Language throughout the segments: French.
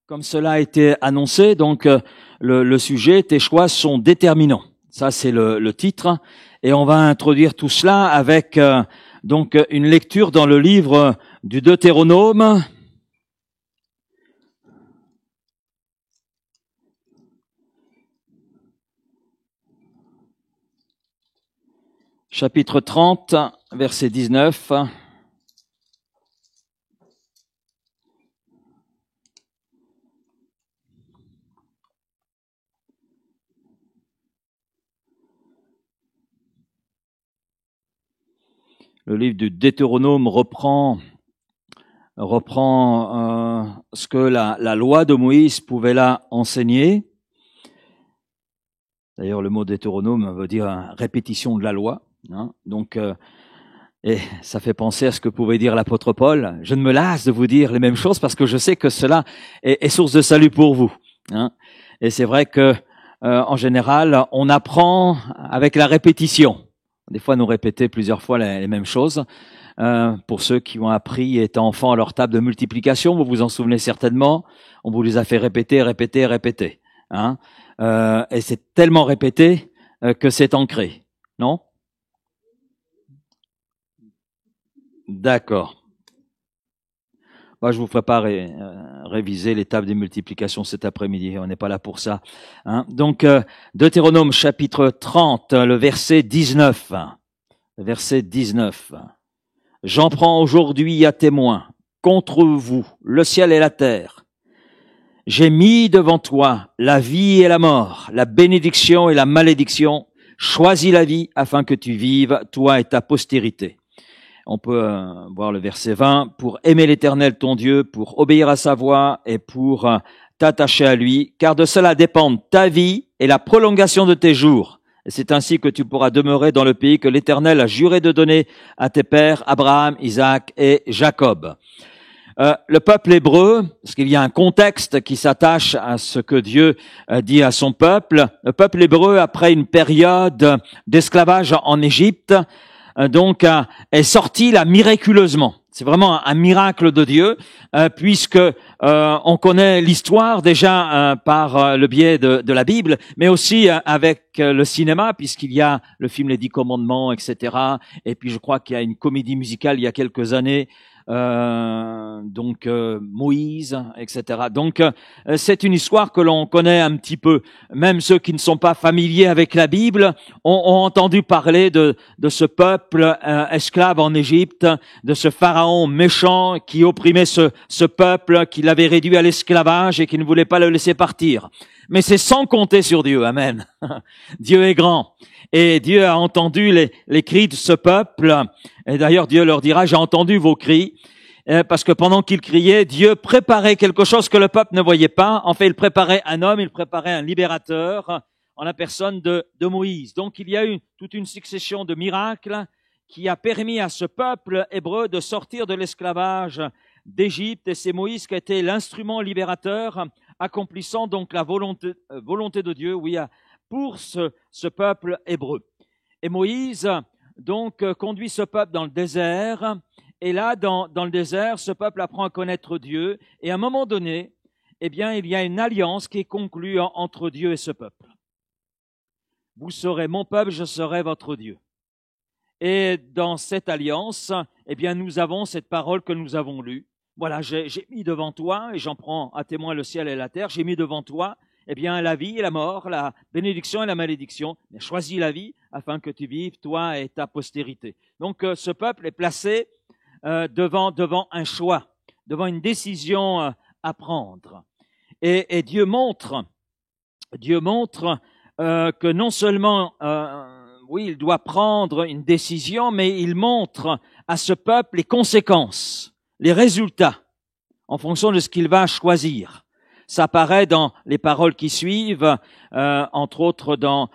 Comme cela a été annoncé, donc le sujet, tes choix sont déterminants. Ça, c'est le titre. Et on va introduire tout cela avec donc une lecture dans le livre du Deutéronome. Chapitre 30, verset 19. Le livre du Deutéronome reprend ce que la loi de Moïse pouvait là enseigner. D'ailleurs, le mot Deutéronome veut dire répétition de la loi. Hein. Donc, et ça fait penser à ce que pouvait dire l'apôtre Paul. Je ne me lasse de vous dire les mêmes choses parce que je sais que cela est source de salut pour vous. Hein. Et c'est vrai que en général, on apprend avec la répétition. Des fois, nous répéter plusieurs fois les mêmes choses. Pour ceux qui ont appris étant enfants à leur table de multiplication, vous vous en souvenez certainement. On vous les a fait répéter. Hein. Et c'est tellement répété que c'est ancré, non? D'accord. Moi, je vous ferai pas réviser les tables des multiplications cet après-midi. On n'est pas là pour ça. Hein. Donc, Deutéronome chapitre 30, le verset 19. Verset 19. J'en prends aujourd'hui à témoin contre vous le ciel et la terre. J'ai mis devant toi la vie et la mort, la bénédiction et la malédiction. Choisis la vie afin que tu vives, toi et ta postérité. On peut voir le verset 20. Pour aimer l'Éternel ton Dieu, pour obéir à sa voix et pour t'attacher à lui, car de cela dépendent ta vie et la prolongation de tes jours. Et c'est ainsi que tu pourras demeurer dans le pays que l'Éternel a juré de donner à tes pères, Abraham, Isaac et Jacob. Le peuple hébreu, parce qu'il y a un contexte qui s'attache à ce que Dieu dit à son peuple, le peuple hébreu, après une période d'esclavage en Égypte, donc est sorti là miraculeusement. C'est vraiment un miracle de Dieu, puisque on connaît l'histoire déjà par le biais de la Bible, mais aussi avec le cinéma, puisqu'il y a le film Les 10 Commandements, etc. Et puis je crois qu'il y a une comédie musicale il y a quelques années, Moïse, etc. Donc c'est une histoire que l'on connaît un petit peu. Même ceux qui ne sont pas familiers avec la Bible ont entendu parler de ce peuple esclave en Égypte, de ce pharaon méchant qui opprimait ce peuple, qui l'avait réduit à l'esclavage et qui ne voulait pas le laisser partir. Mais c'est sans compter sur Dieu, amen. Dieu est grand. Et Dieu a entendu les cris de ce peuple. Et d'ailleurs, Dieu leur dira, j'ai entendu vos cris. Parce que pendant qu'ils criaient, Dieu préparait quelque chose que le peuple ne voyait pas. En fait, il préparait un homme, il préparait un libérateur en la personne de Moïse. Donc, il y a eu toute une succession de miracles qui a permis à ce peuple hébreu de sortir de l'esclavage d'Égypte. Et c'est Moïse qui a été l'instrument libérateur, accomplissant donc la volonté de Dieu, oui, pour ce peuple hébreu. Et Moïse, donc, conduit ce peuple dans le désert. Et là, dans le désert, ce peuple apprend à connaître Dieu. Et à un moment donné, eh bien, il y a une alliance qui est conclue entre Dieu et ce peuple. Vous serez mon peuple, je serai votre Dieu. Et dans cette alliance, eh bien, nous avons cette parole que nous avons lue. Voilà, j'ai mis devant toi, et j'en prends à témoin le ciel et la terre, j'ai mis devant toi, eh bien, la vie et la mort, la bénédiction et la malédiction. Mais choisis la vie afin que tu vives, toi et ta postérité. Donc, ce peuple est placé devant un choix, devant une décision à prendre. Et Dieu montre que non seulement, oui, il doit prendre une décision, mais il montre à ce peuple les conséquences, les résultats, en fonction de ce qu'il va choisir. Ça apparaît dans les paroles qui suivent, entre autres dans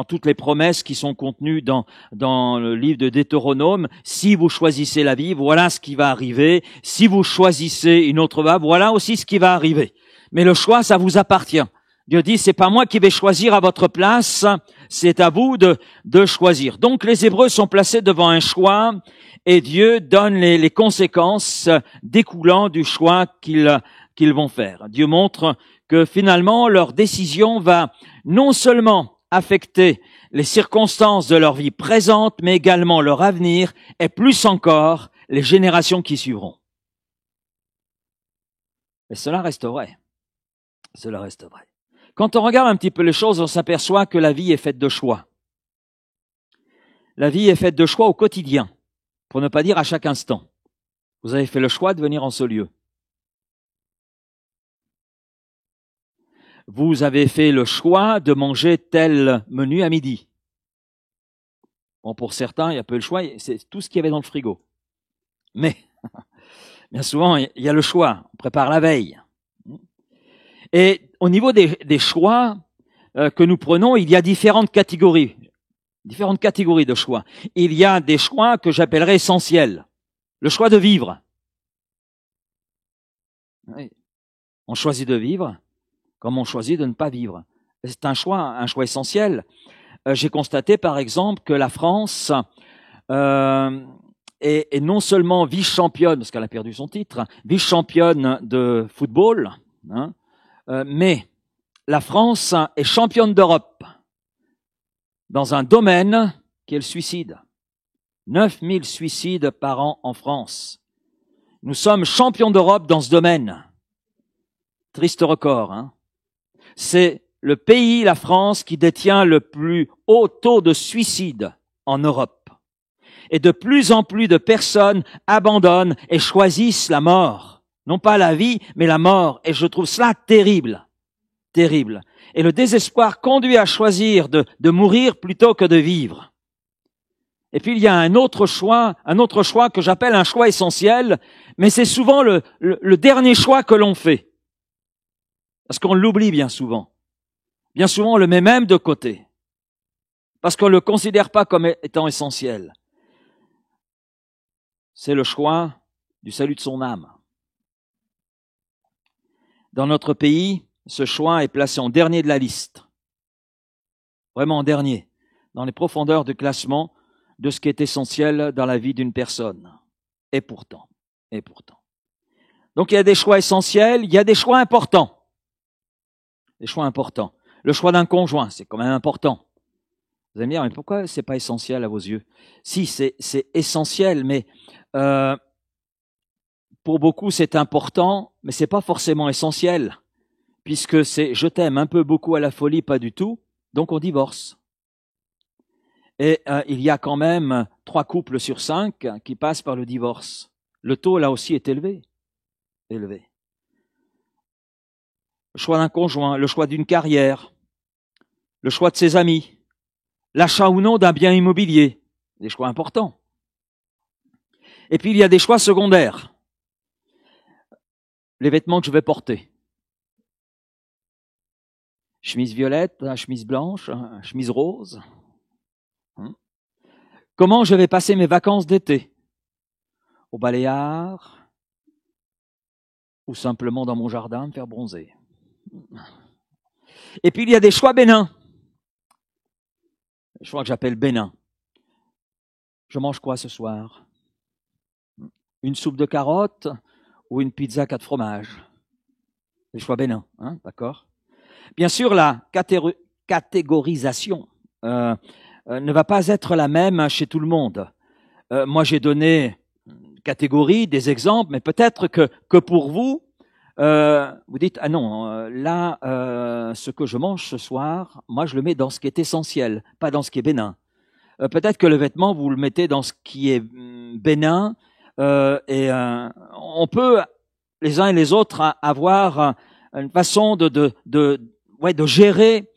toutes les promesses qui sont contenues dans le livre de Deutéronome. Si vous choisissez la vie, voilà ce qui va arriver. Si vous choisissez une autre voie, voilà aussi ce qui va arriver. Mais le choix, ça vous appartient. Dieu dit, c'est pas moi qui vais choisir à votre place, c'est à vous de choisir. Donc les Hébreux sont placés devant un choix et Dieu donne les conséquences découlant du choix qu'ils vont faire. Dieu montre que finalement leur décision va non seulement affecter les circonstances de leur vie présente, mais également leur avenir et plus encore les générations qui suivront. Et cela reste vrai. Cela reste vrai. Quand on regarde un petit peu les choses, on s'aperçoit que la vie est faite de choix. La vie est faite de choix au quotidien, pour ne pas dire à chaque instant. Vous avez fait le choix de venir en ce lieu. Vous avez fait le choix de manger tel menu à midi. Bon, pour certains, il y a peu le choix, c'est tout ce qu'il y avait dans le frigo. Mais, bien souvent, il y a le choix. On prépare la veille. Et au niveau des choix que nous prenons, il y a différentes catégories de choix. Il y a des choix que j'appellerais essentiels. Le choix de vivre. Oui. On choisit de vivre comme on choisit de ne pas vivre. C'est un choix essentiel. J'ai constaté par exemple que la France est non seulement vice-championne, parce qu'elle a perdu son titre, vice-championne de football, hein, mais la France est championne d'Europe dans un domaine qui est le suicide. 9000 suicides par an en France. Nous sommes champions d'Europe dans ce domaine. Triste record, hein. C'est le pays, la France, qui détient le plus haut taux de suicide en Europe. Et de plus en plus de personnes abandonnent et choisissent la mort. Non pas la vie, mais la mort. Et je trouve cela terrible. Terrible. Et le désespoir conduit à choisir de mourir plutôt que de vivre. Et puis il y a un autre choix que j'appelle un choix essentiel, mais c'est souvent le dernier choix que l'on fait. Parce qu'on l'oublie bien souvent. Bien souvent, on le met même de côté. Parce qu'on ne le considère pas comme étant essentiel. C'est le choix du salut de son âme. Dans notre pays, ce choix est placé en dernier de la liste. Vraiment en dernier. Dans les profondeurs de classement de ce qui est essentiel dans la vie d'une personne. Et pourtant. Donc il y a des choix essentiels, il y a des choix importants. Des choix importants. Le choix d'un conjoint, c'est quand même important. Vous allez me dire, mais pourquoi c'est pas essentiel à vos yeux? Si, c'est essentiel, mais pour beaucoup c'est important, mais c'est pas forcément essentiel, puisque c'est je t'aime un peu, beaucoup, à la folie, pas du tout, donc on divorce. Et il y a quand même 3 couples sur 5 qui passent par le divorce. Le taux là aussi est élevé. Le choix d'un conjoint, le choix d'une carrière, le choix de ses amis, l'achat ou non d'un bien immobilier, des choix importants. Et puis il y a des choix secondaires. Les vêtements que je vais porter. Chemise violette, chemise blanche, chemise rose. Comment je vais passer mes vacances d'été? Au Baléares ou simplement dans mon jardin me faire bronzer. Et puis il y a des choix bénins. Les choix que j'appelle bénins. Je mange quoi ce soir? Une soupe de carottes ou une pizza 4 fromages? Les choix bénins, hein, d'accord? Bien sûr, la catégorisation ne va pas être la même chez tout le monde. Moi, j'ai donné catégories, des exemples, mais peut-être que pour vous, vous dites, ah non, là, ce que je mange ce soir, moi je le mets dans ce qui est essentiel, pas dans ce qui est bénin. Peut-être que le vêtement, vous le mettez dans ce qui est bénin, et on peut, les uns et les autres, avoir une façon de gérer,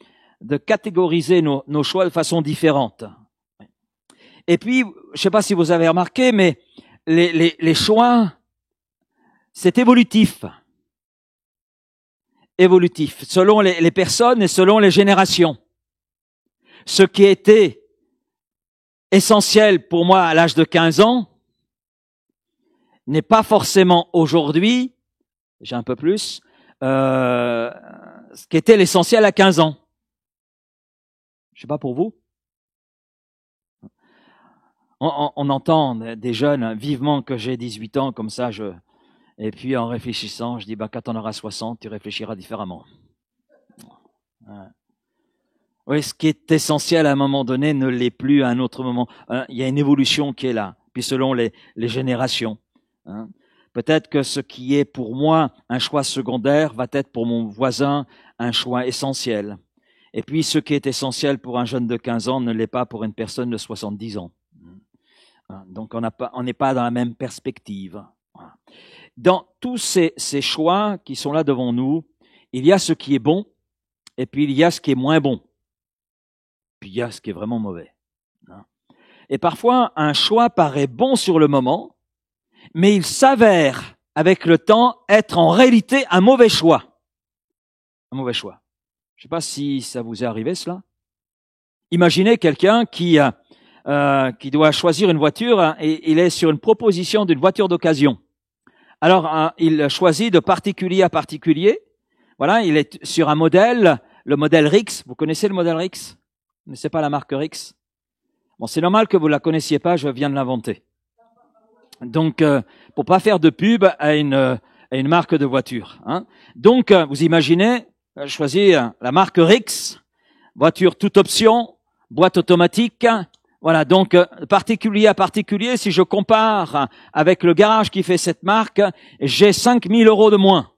de catégoriser nos choix de façon différente. Et puis, je ne sais pas si vous avez remarqué, mais les choix, c'est évolutif. Selon les personnes et selon les générations. Ce qui était essentiel pour moi à l'âge de 15 ans n'est pas forcément aujourd'hui, j'ai un peu plus, ce qui était l'essentiel à 15 ans. Je sais pas pour vous. On entend des jeunes vivement que j'ai 18 ans, comme ça, et puis en réfléchissant, je dis, quand on aura 60, tu réfléchiras différemment. Ouais. Oui, ce qui est essentiel à un moment donné ne l'est plus à un autre moment. Il y a une évolution qui est là, puis selon les générations. Hein. Peut-être que ce qui est pour moi un choix secondaire va être pour mon voisin un choix essentiel. Et puis ce qui est essentiel pour un jeune de 15 ans ne l'est pas pour une personne de 70 ans. Donc on n'est pas dans la même perspective. Dans tous ces choix qui sont là devant nous, il y a ce qui est bon, et puis il y a ce qui est moins bon. Puis il y a ce qui est vraiment mauvais. Et parfois, un choix paraît bon sur le moment, mais il s'avère, avec le temps, être en réalité un mauvais choix. Un mauvais choix. Je ne sais pas si ça vous est arrivé, cela. Imaginez quelqu'un qui doit choisir une voiture et il est sur une proposition d'une voiture d'occasion. Alors, il choisit de particulier à particulier. Voilà, il est sur un modèle, le modèle Rix. Vous connaissez le modèle Rix? Vous ne connaissez pas la marque Rix? Bon, c'est normal que vous la connaissiez pas, je viens de l'inventer. Donc, pour pas faire de pub à une marque de voiture. Hein. Donc, vous imaginez, choisir la marque Rix, voiture toute option, boîte automatique. Voilà, donc particulier à particulier, si je compare avec le garage qui fait cette marque, j'ai 5 000 € de moins.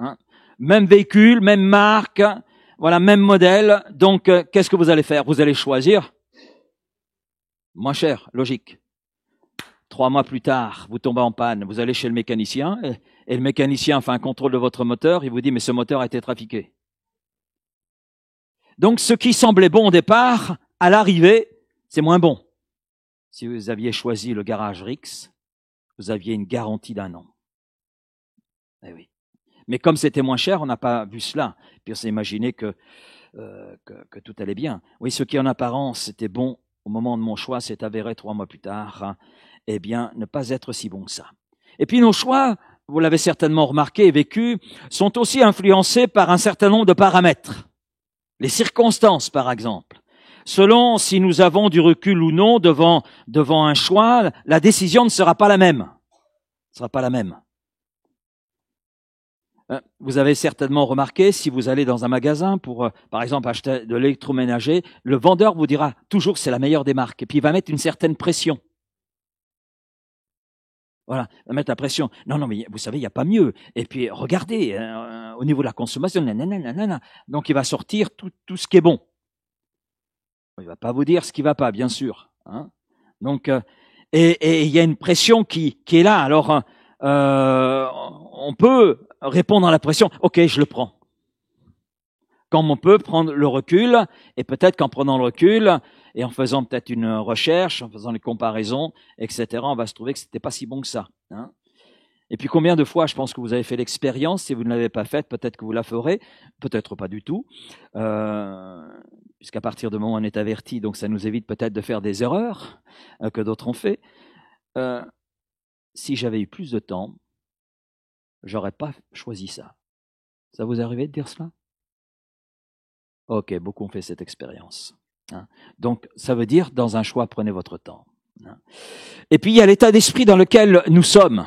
Hein. Même véhicule, même marque, voilà, même modèle. Donc, qu'est-ce que vous allez faire? Vous allez choisir moins cher, logique. 3 mois plus tard, vous tombez en panne, vous allez chez le mécanicien et le mécanicien fait un contrôle de votre moteur, il vous dit mais ce moteur a été trafiqué. Donc, ce qui semblait bon au départ, à l'arrivée, c'est moins bon. Si vous aviez choisi le garage Rix, vous aviez une garantie d'1 an. Eh oui. Mais comme c'était moins cher, on n'a pas vu cela. Puis on s'est imaginé que tout allait bien. Oui, ce qui en apparence était bon au moment de mon choix s'est avéré 3 mois plus tard, eh bien, ne pas être si bon que ça. Et puis nos choix, vous l'avez certainement remarqué et vécu, sont aussi influencés par un certain nombre de paramètres. Les circonstances, par exemple. Selon si nous avons du recul ou non devant un choix, la décision ne sera pas la même. Ne sera pas la même. Vous avez certainement remarqué, si vous allez dans un magasin pour, par exemple, acheter de l'électroménager, le vendeur vous dira toujours que c'est la meilleure des marques. Et puis il va mettre une certaine pression. Voilà, il va mettre la pression. Non, mais vous savez, il n'y a pas mieux. Et puis regardez, au niveau de la consommation, nanana. Donc il va sortir tout ce qui est bon. Il va pas vous dire ce qui va pas, bien sûr. Hein. Donc, et il y a une pression qui est là. Alors, on peut répondre à la pression. Ok, je le prends. Comme on peut prendre le recul, et peut-être qu'en prenant le recul et en faisant peut-être une recherche, en faisant les comparaisons, etc., on va se trouver que c'était pas si bon que ça. Hein. Et puis combien de fois, je pense que vous avez fait l'expérience, si vous ne l'avez pas faite, peut-être que vous la ferez, peut-être pas du tout, puisqu'à partir du moment où on est averti, donc ça nous évite peut-être de faire des erreurs que d'autres ont fait. Si j'avais eu plus de temps, j'aurais pas choisi ça. Ça vous est arrivé de dire cela? Ok, beaucoup ont fait cette expérience. Hein. Donc, ça veut dire, dans un choix, prenez votre temps. Hein. Et puis, il y a l'état d'esprit dans lequel nous sommes.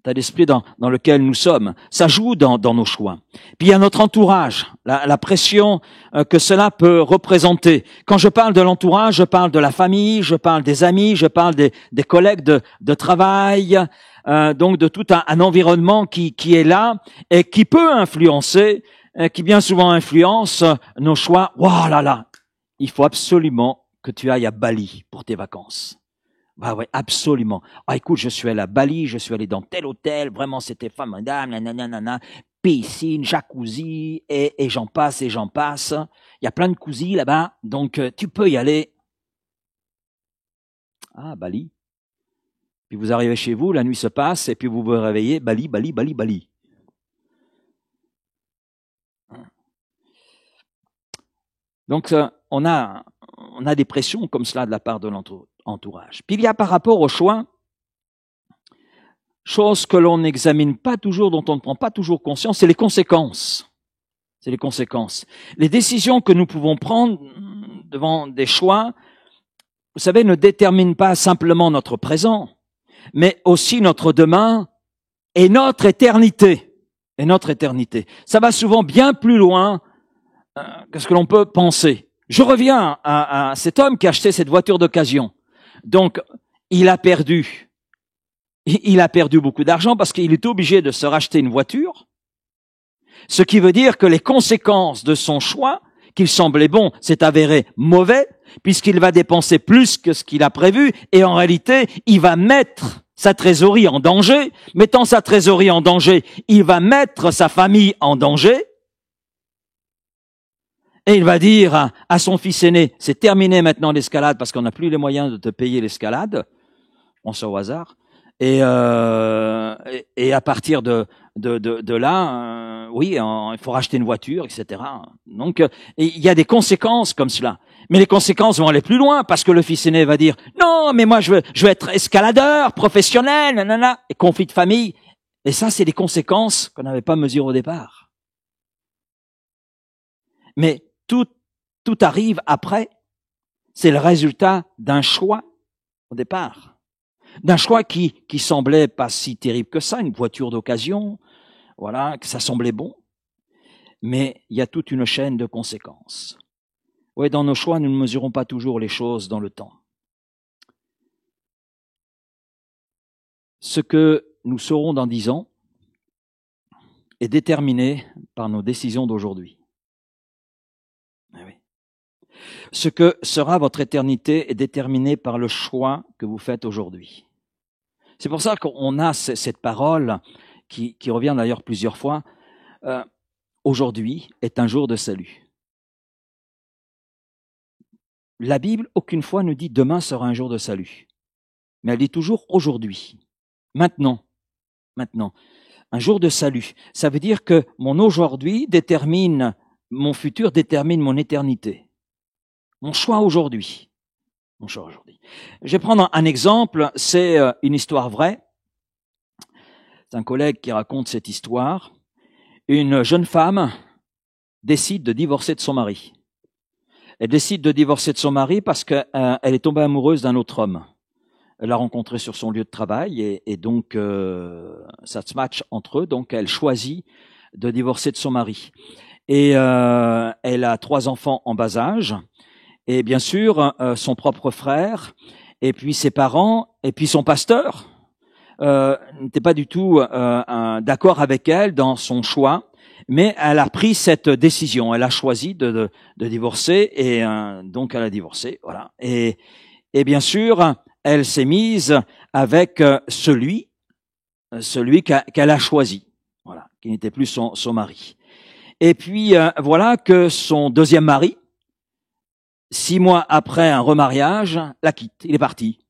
L'état d'esprit dans lequel nous sommes. Ça joue dans nos choix. Puis, il y a notre entourage, la pression que cela peut représenter. Quand je parle de l'entourage, je parle de la famille, je parle des amis, je parle des collègues de travail, donc de tout un environnement qui est là et qui peut influencer, qui bien souvent influence nos choix. Waouh là là, il faut absolument que tu ailles à Bali pour tes vacances. Bah ouais, absolument. Ah écoute, je suis allé à Bali, je suis allé dans tel hôtel, vraiment c'était formidable, nanana, piscine, jacuzzi, et j'en passe et j'en passe. Il y a plein de cousins là-bas, donc tu peux y aller. Ah, Bali. Puis vous arrivez chez vous, la nuit se passe, et puis vous vous réveillez, Bali, Bali, Bali, Bali. Donc on a des pressions comme cela de la part de l'entourage. Puis il y a par rapport au choix, chose que l'on n'examine pas toujours, dont on ne prend pas toujours conscience, c'est les conséquences. C'est les conséquences. Les décisions que nous pouvons prendre devant des choix, vous savez, ne déterminent pas simplement notre présent, mais aussi notre demain et notre éternité. Et notre éternité. Ça va souvent bien plus loin que ce que l'on peut penser. Je reviens à cet homme qui a acheté cette voiture d'occasion. Donc, il a perdu beaucoup d'argent parce qu'il est obligé de se racheter une voiture. Ce qui veut dire que les conséquences de son choix, qu'il semblait bon, s'est avéré mauvais, puisqu'il va dépenser plus que ce qu'il a prévu, et en réalité, il va mettre sa trésorerie en danger. Mettant sa trésorerie en danger, il va mettre sa famille en danger, et il va dire à son fils aîné, c'est terminé maintenant l'escalade, parce qu'on n'a plus les moyens de te payer l'escalade, on sait au hasard, et à partir de là, oui, il faut racheter une voiture, etc. Donc, il y a des conséquences comme cela. Mais les conséquences vont aller plus loin, parce que le fils aîné va dire « Non, mais moi, je veux être escaladeur, professionnel, nanana », et conflit de famille. Et ça, c'est des conséquences qu'on n'avait pas mesurées au départ. Mais tout arrive après. C'est le résultat d'un choix au départ. D'un choix qui semblait pas si terrible que ça, une voiture d'occasion, voilà, que ça semblait bon. Mais il y a toute une chaîne de conséquences. Oui, dans nos choix, nous ne mesurons pas toujours les choses dans le temps. Ce que nous serons dans 10 ans est déterminé par nos décisions d'aujourd'hui. Oui. Ce que sera votre éternité est déterminé par le choix que vous faites aujourd'hui. C'est pour ça qu'on a cette parole qui revient d'ailleurs plusieurs fois. Aujourd'hui est un jour de salut. La Bible, aucune fois, ne dit demain sera un jour de salut. Mais elle dit toujours aujourd'hui. Maintenant. Un jour de salut. Ça veut dire que mon aujourd'hui détermine, mon futur détermine mon éternité. Mon choix aujourd'hui. Je vais prendre un exemple, c'est une histoire vraie. C'est un collègue qui raconte cette histoire. Une jeune femme décide de divorcer de son mari. Elle décide de divorcer de son mari parce qu'elle est tombée amoureuse d'un autre homme. Elle l'a rencontré sur son lieu de travail et donc ça se match entre eux. Donc elle choisit de divorcer de son mari. Et elle a 3 enfants en bas âge. Et bien sûr, son propre frère, et puis ses parents, et puis son pasteur n'étaient pas du tout d'accord avec elle dans son choix, mais elle a pris cette décision. Elle a choisi de divorcer, et donc elle a divorcé. Voilà. Et bien sûr, elle s'est mise avec celui qu'elle a choisi, voilà, qui n'était plus son mari. Et puis voilà que son deuxième mari, 6 mois après un remariage, la quitte. Il est parti.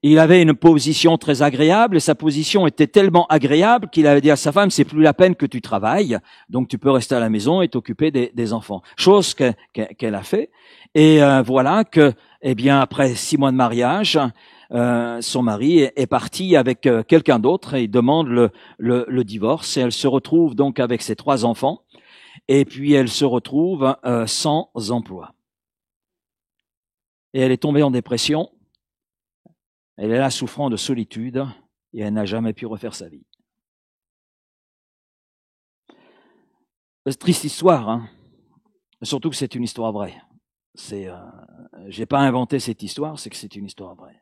Il avait une position très agréable et sa position était tellement agréable qu'il avait dit à sa femme, c'est plus la peine que tu travailles, donc tu peux rester à la maison et t'occuper des enfants. Chose qu'elle a fait. Et voilà que, eh bien, après 6 mois de mariage, son mari est parti avec quelqu'un d'autre et il demande le divorce et elle se retrouve donc avec ses 3 enfants. Et puis elle se retrouve sans emploi. Et elle est tombée en dépression. Elle est là souffrant de solitude et elle n'a jamais pu refaire sa vie. C'est une triste histoire, hein. Surtout que c'est une histoire vraie. J'ai pas inventé cette histoire, c'est que c'est une histoire vraie.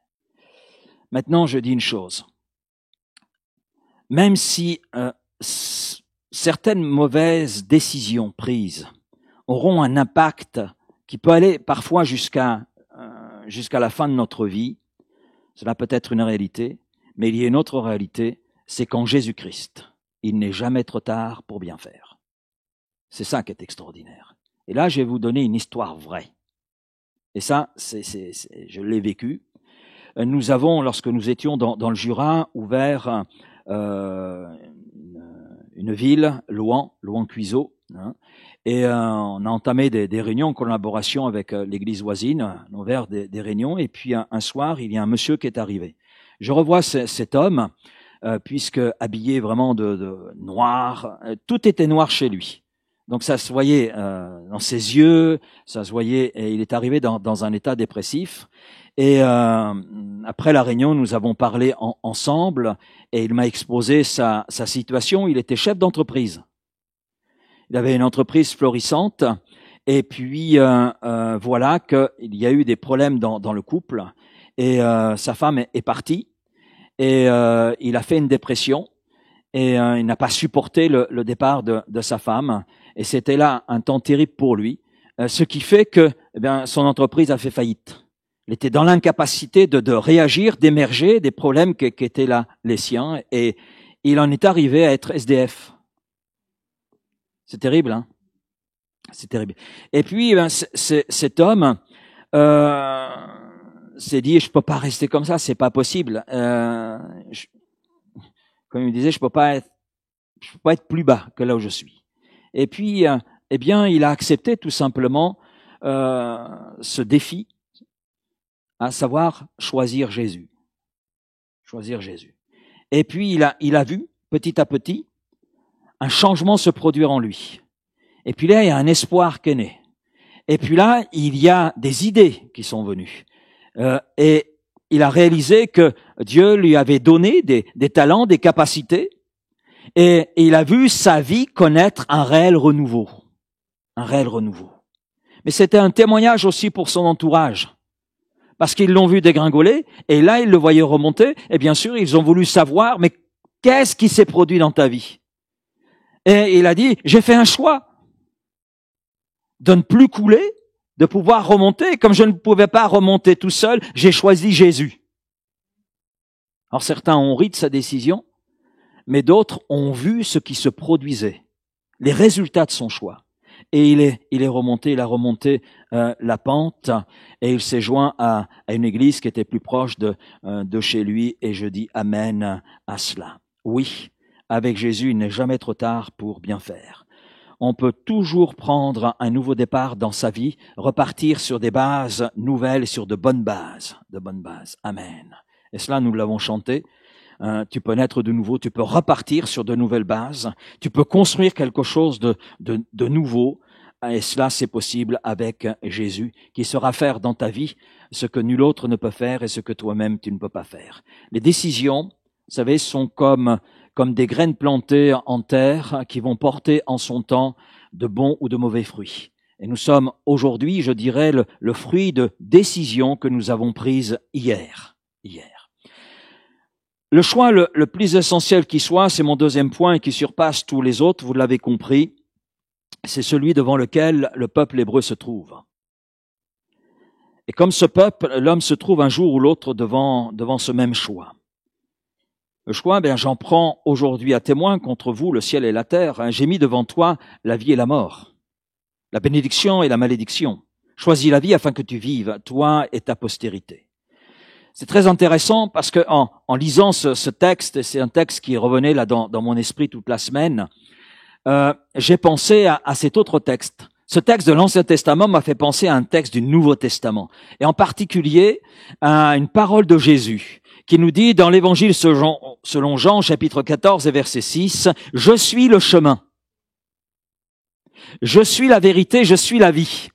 Maintenant, je dis une chose. Même si certaines mauvaises décisions prises auront un impact qui peut aller parfois jusqu'à la fin de notre vie. Cela peut être une réalité, mais il y a une autre réalité, c'est qu'en Jésus-Christ, il n'est jamais trop tard pour bien faire. C'est ça qui est extraordinaire. Et là, je vais vous donner une histoire vraie. Et ça, je l'ai vécu. Nous avons, lorsque nous étions dans le Jura, ouvert une ville, Louan-Cuiseaux, hein, et on a entamé des réunions en collaboration avec l'église voisine, on a ouvert des réunions, et puis un soir, il y a un monsieur qui est arrivé. Je revois cet homme, puisque habillé vraiment de noir, tout était noir chez lui. Donc ça se voyait dans ses yeux, ça se voyait, et il est arrivé dans un état dépressif. Et après la réunion, nous avons parlé ensemble, et il m'a exposé sa situation. Il était chef d'entreprise. Il avait une entreprise florissante, et puis voilà qu'il y a eu des problèmes dans le couple, et sa femme est partie, et il a fait une dépression, et il n'a pas supporté le départ de sa femme, et c'était là un temps terrible pour lui, ce qui fait que son entreprise a fait faillite. Il était dans l'incapacité de réagir, d'émerger des problèmes qui étaient là les siens, et il en est arrivé à être SDF. C'est terrible, hein? C'est terrible. Et puis, cet homme s'est dit, je peux pas rester comme ça, c'est pas possible. Comme il me disait, je peux pas être plus bas que là où je suis. Et puis, eh bien, il a accepté tout simplement ce défi, à savoir choisir Jésus. Choisir Jésus. Et puis, il a vu, petit à petit, un changement se produire en lui. Et puis là, il y a un espoir qui est né. Et puis là, il y a des idées qui sont venues. Et il a réalisé que Dieu lui avait donné des talents, des capacités. Et il a vu sa vie connaître un réel renouveau. Un réel renouveau. Mais c'était un témoignage aussi pour son entourage. Parce qu'ils l'ont vu dégringoler, et là, ils le voyaient remonter, et bien sûr, ils ont voulu savoir, mais qu'est-ce qui s'est produit dans ta vie? Et il a dit, j'ai fait un choix de ne plus couler, de pouvoir remonter. Comme je ne pouvais pas remonter tout seul, j'ai choisi Jésus. Alors certains ont ri de sa décision, mais d'autres ont vu ce qui se produisait, les résultats de son choix. Et il est remonté, il a remonté la pente, et il s'est joint à une église qui était plus proche de chez lui, et je dis amen à cela. Oui, avec Jésus, il n'est jamais trop tard pour bien faire. On peut toujours prendre un nouveau départ dans sa vie, repartir sur des bases nouvelles, sur de bonnes bases. Amen. Et cela, nous l'avons chanté. Tu peux naître de nouveau, tu peux repartir sur de nouvelles bases, tu peux construire quelque chose de nouveau, et cela c'est possible avec Jésus, qui saura faire dans ta vie ce que nul autre ne peut faire et ce que toi-même tu ne peux pas faire. Les décisions, vous savez, sont comme des graines plantées en terre qui vont porter en son temps de bons ou de mauvais fruits. Et nous sommes aujourd'hui, je dirais, le fruit de décisions que nous avons prises hier. Le choix le plus essentiel qui soit, c'est mon deuxième point et qui surpasse tous les autres, vous l'avez compris, c'est celui devant lequel le peuple hébreu se trouve. Et comme ce peuple, l'homme se trouve un jour ou l'autre devant ce même choix. Le choix, j'en prends aujourd'hui à témoin contre vous, le ciel et la terre. J'ai mis devant toi la vie et la mort, la bénédiction et la malédiction. Choisis la vie afin que tu vives, toi et ta postérité. C'est très intéressant parce que en lisant ce texte, c'est un texte qui revenait là dans mon esprit toute la semaine, j'ai pensé à cet autre texte. Ce texte de l'Ancien Testament m'a fait penser à un texte du Nouveau Testament, et en particulier à une parole de Jésus qui nous dit dans l'Évangile selon Jean, chapitre 14 et verset 6, « Je suis le chemin, je suis la vérité, je suis la vie. »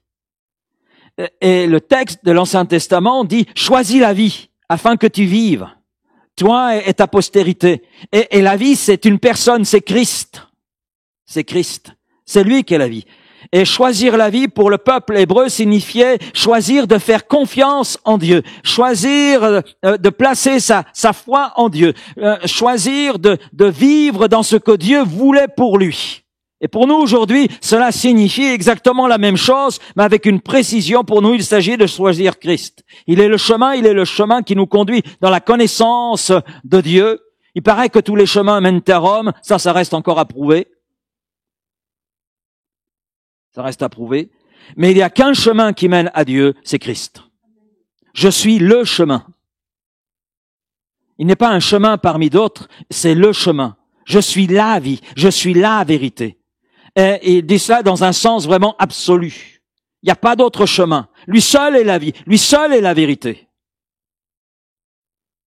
Et le texte de l'Ancien Testament dit « Choisis la vie afin que tu vives, toi et ta postérité. » Et la vie, c'est une personne, c'est Christ. C'est Christ. C'est lui qui est la vie. Et choisir la vie pour le peuple hébreu signifiait choisir de faire confiance en Dieu, choisir de placer sa foi en Dieu, choisir de vivre dans ce que Dieu voulait pour lui. Et pour nous aujourd'hui, cela signifie exactement la même chose, mais avec une précision. Pour nous, il s'agit de choisir Christ. Il est le chemin qui nous conduit dans la connaissance de Dieu. Il paraît que tous les chemins mènent à Rome, ça reste encore à prouver. Ça reste à prouver. Mais il n'y a qu'un chemin qui mène à Dieu, c'est Christ. Je suis le chemin. Il n'est pas un chemin parmi d'autres, c'est le chemin. Je suis la vie, je suis la vérité. Et il dit cela dans un sens vraiment absolu. Il n'y a pas d'autre chemin. Lui seul est la vie, lui seul est la vérité.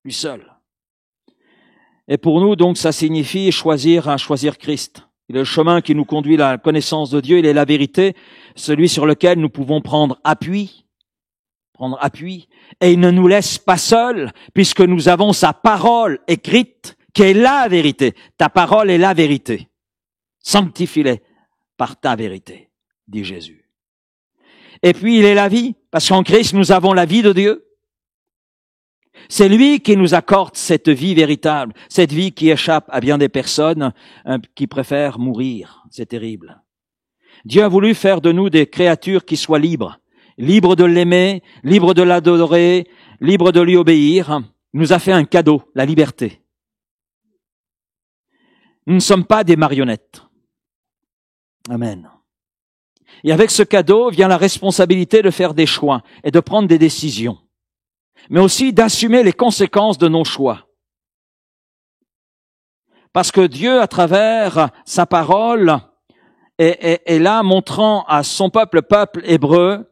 Lui seul. Et pour nous, donc, ça signifie choisir Christ. Il est le chemin qui nous conduit à la connaissance de Dieu, il est la vérité, celui sur lequel nous pouvons prendre appui, et il ne nous laisse pas seuls, puisque nous avons sa parole écrite, qui est la vérité. Ta parole est la vérité. Sanctifie-les par ta vérité, dit Jésus. Et puis il est la vie, parce qu'en Christ nous avons la vie de Dieu. C'est lui qui nous accorde cette vie véritable, cette vie qui échappe à bien des personnes qui préfèrent mourir. C'est terrible. Dieu a voulu faire de nous des créatures qui soient libres, libres de l'aimer, libres de l'adorer, libres de lui obéir. Il nous a fait un cadeau, la liberté. Nous ne sommes pas des marionnettes. Amen. Et avec ce cadeau vient la responsabilité de faire des choix et de prendre des décisions, mais aussi d'assumer les conséquences de nos choix. Parce que Dieu, à travers sa parole, est là montrant à son peuple hébreu,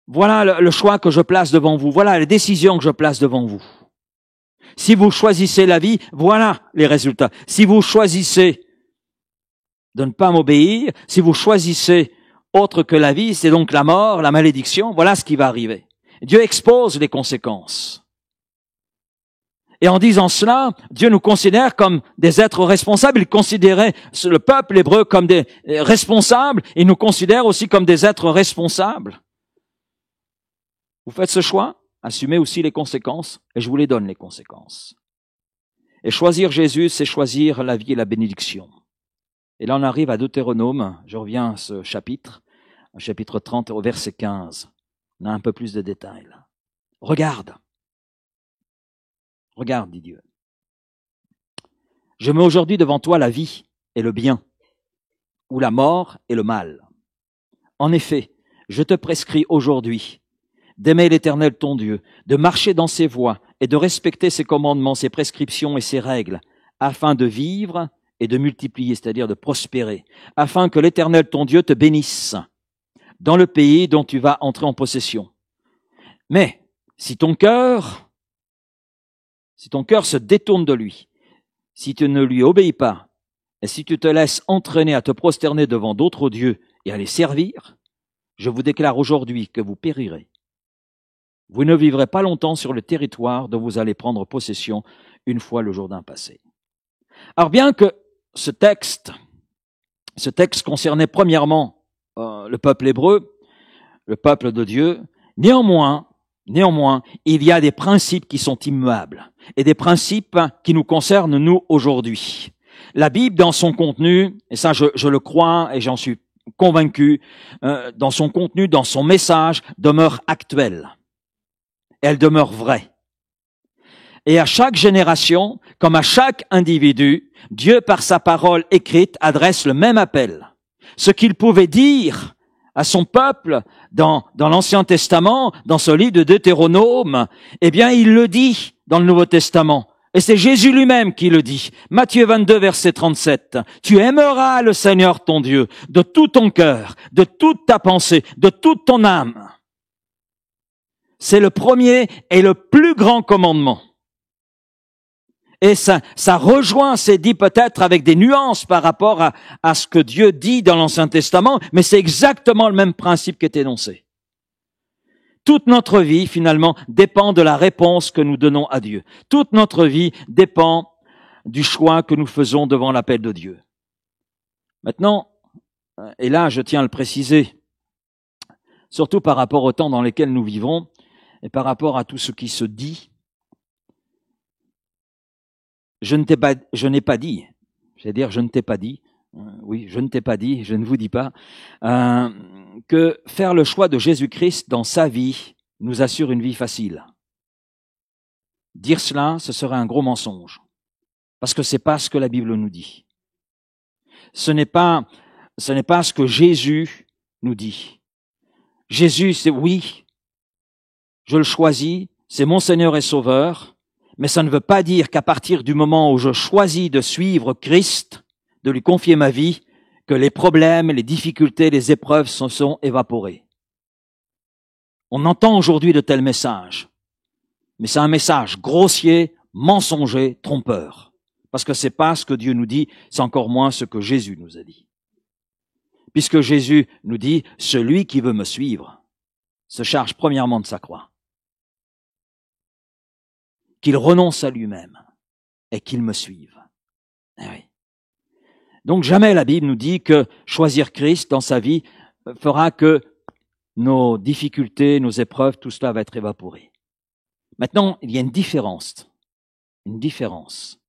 voilà le choix que je place devant vous, voilà les décisions que je place devant vous. Si vous choisissez la vie, voilà les résultats. Si vous choisissez de ne pas m'obéir, si vous choisissez autre que la vie, c'est donc la mort, la malédiction, voilà ce qui va arriver. Dieu expose les conséquences. Et en disant cela, Dieu nous considère comme des êtres responsables. Il considérait le peuple hébreu comme des responsables. Il nous considère aussi comme des êtres responsables. Vous faites ce choix, assumez aussi les conséquences, et je vous les donne les conséquences. Et choisir Jésus, c'est choisir la vie et la bénédiction. Et là, on arrive à Deutéronome. Je reviens à ce chapitre 30 au verset 15. On a un peu plus de détails là. Regarde, dit Dieu. Je mets aujourd'hui devant toi la vie et le bien, ou la mort et le mal. En effet, je te prescris aujourd'hui d'aimer l'Éternel ton Dieu, de marcher dans ses voies et de respecter ses commandements, ses prescriptions et ses règles, afin de vivre et de multiplier, c'est-à-dire de prospérer, afin que l'Éternel ton Dieu te bénisse dans le pays dont tu vas entrer en possession. Mais si ton cœur se détourne de lui, si tu ne lui obéis pas, et si tu te laisses entraîner à te prosterner devant d'autres dieux et à les servir, je vous déclare aujourd'hui que vous périrez. Vous ne vivrez pas longtemps sur le territoire dont vous allez prendre possession une fois le Jourdain passé. Alors bien que ce texte concernait premièrement le peuple hébreu, le peuple de Dieu, néanmoins, il y a des principes qui sont immuables et des principes qui nous concernent nous aujourd'hui. La Bible, dans son contenu, et ça je le crois et j'en suis convaincu, dans son contenu, dans son message, demeure actuelle. Elle demeure vraie. Et à chaque génération, comme à chaque individu, Dieu, par sa parole écrite, adresse le même appel. Ce qu'il pouvait dire à son peuple dans l'Ancien Testament, dans ce livre de Deutéronome, eh bien, il le dit dans le Nouveau Testament. Et c'est Jésus lui-même qui le dit. Matthieu 22, verset 37. Tu aimeras le Seigneur ton Dieu de tout ton cœur, de toute ta pensée, de toute ton âme. C'est le premier et le plus grand commandement. Et ça rejoint, c'est dit peut-être avec des nuances par rapport à ce que Dieu dit dans l'Ancien Testament, mais c'est exactement le même principe qui est énoncé. Toute notre vie, finalement, dépend de la réponse que nous donnons à Dieu. Toute notre vie dépend du choix que nous faisons devant l'appel de Dieu. Maintenant, et là je tiens à le préciser, surtout par rapport au temps dans lequel nous vivons, et par rapport à tout ce qui se dit, je ne t'ai pas dit, je ne vous dis pas, que faire le choix de Jésus-Christ dans sa vie nous assure une vie facile. Dire cela, ce serait un gros mensonge, parce que c'est pas ce que la Bible nous dit. Ce n'est pas ce que Jésus nous dit. Jésus, c'est oui, je le choisis, c'est mon Seigneur et Sauveur, mais ça ne veut pas dire qu'à partir du moment où je choisis de suivre Christ, de lui confier ma vie, que les problèmes, les difficultés, les épreuves se sont évaporées. On entend aujourd'hui de tels messages, mais c'est un message grossier, mensonger, trompeur. Parce que c'est pas ce que Dieu nous dit, c'est encore moins ce que Jésus nous a dit. Puisque Jésus nous dit, celui qui veut me suivre se charge premièrement de sa croix, qu'il renonce à lui-même et qu'il me suive. Eh oui. Donc jamais la Bible nous dit que choisir Christ dans sa vie fera que nos difficultés, nos épreuves, tout cela va être évaporé. Maintenant, il y a une différence. Une différence.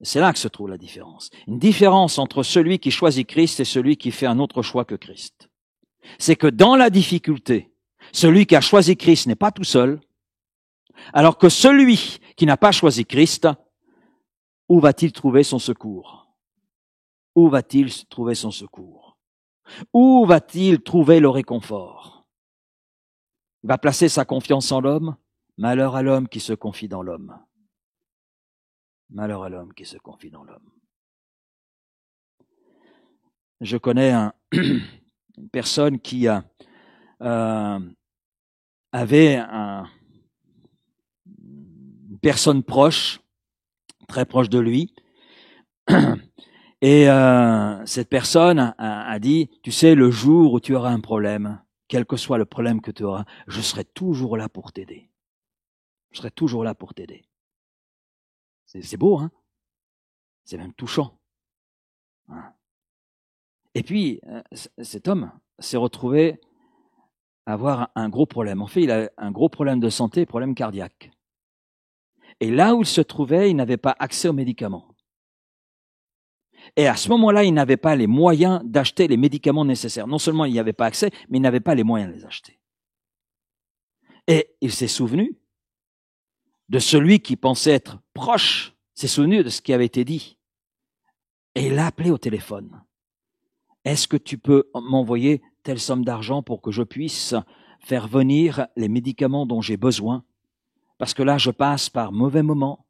C'est là que se trouve la différence. Une différence entre celui qui choisit Christ et celui qui fait un autre choix que Christ. C'est que dans la difficulté, celui qui a choisi Christ n'est pas tout seul, alors que celui qui n'a pas choisi Christ, où va-t-il trouver son secours? Où va-t-il trouver son secours? Où va-t-il trouver le réconfort? Il va placer sa confiance en l'homme. Malheur à l'homme qui se confie dans l'homme. Malheur à l'homme qui se confie dans l'homme. Je connais une personne qui avait une personne proche, très proche de lui, et cette personne a dit, tu sais, le jour où tu auras un problème, quel que soit le problème que tu auras, je serai toujours là pour t'aider. Je serai toujours là pour t'aider. C'est beau, hein? C'est même touchant. Hein? Et puis, cet homme s'est retrouvé à avoir un gros problème. En fait, il a un gros problème de santé, problème cardiaque. Et là où il se trouvait, il n'avait pas accès aux médicaments. Et à ce moment-là, il n'avait pas les moyens d'acheter les médicaments nécessaires. Non seulement il n'y avait pas accès, mais il n'avait pas les moyens de les acheter. Et il s'est souvenu de celui qui pensait être proche, s'est souvenu de ce qui avait été dit. Et il l'a appelé au téléphone. Est-ce que tu peux m'envoyer telle somme d'argent pour que je puisse faire venir les médicaments dont j'ai besoin? Parce que là, je passe par mauvais moments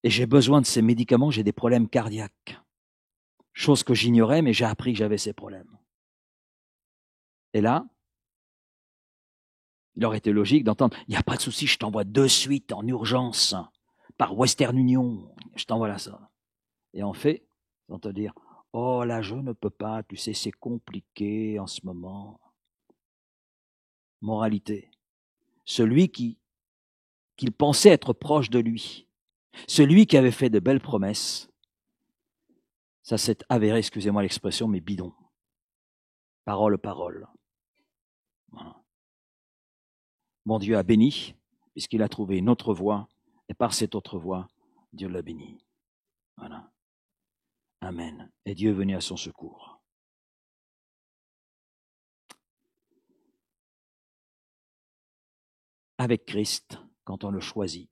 et j'ai besoin de ces médicaments, j'ai des problèmes cardiaques. Chose que j'ignorais, mais j'ai appris que j'avais ces problèmes. Et là, il aurait été logique d'entendre, il n'y a pas de souci, je t'envoie de suite en urgence par Western Union, je t'envoie là ça. Et en fait, ils vont te dire, oh là, je ne peux pas, tu sais, c'est compliqué en ce moment. Moralité, celui qu'il pensait être proche de lui, celui qui avait fait de belles promesses, ça s'est avéré, excusez-moi l'expression, mais bidon. Parole. Voilà. Mon Dieu a béni, puisqu'il a trouvé une autre voie, et par cette autre voie, Dieu l'a béni. Voilà. Amen. Et Dieu est venu à son secours. Avec Christ, quand on le choisit,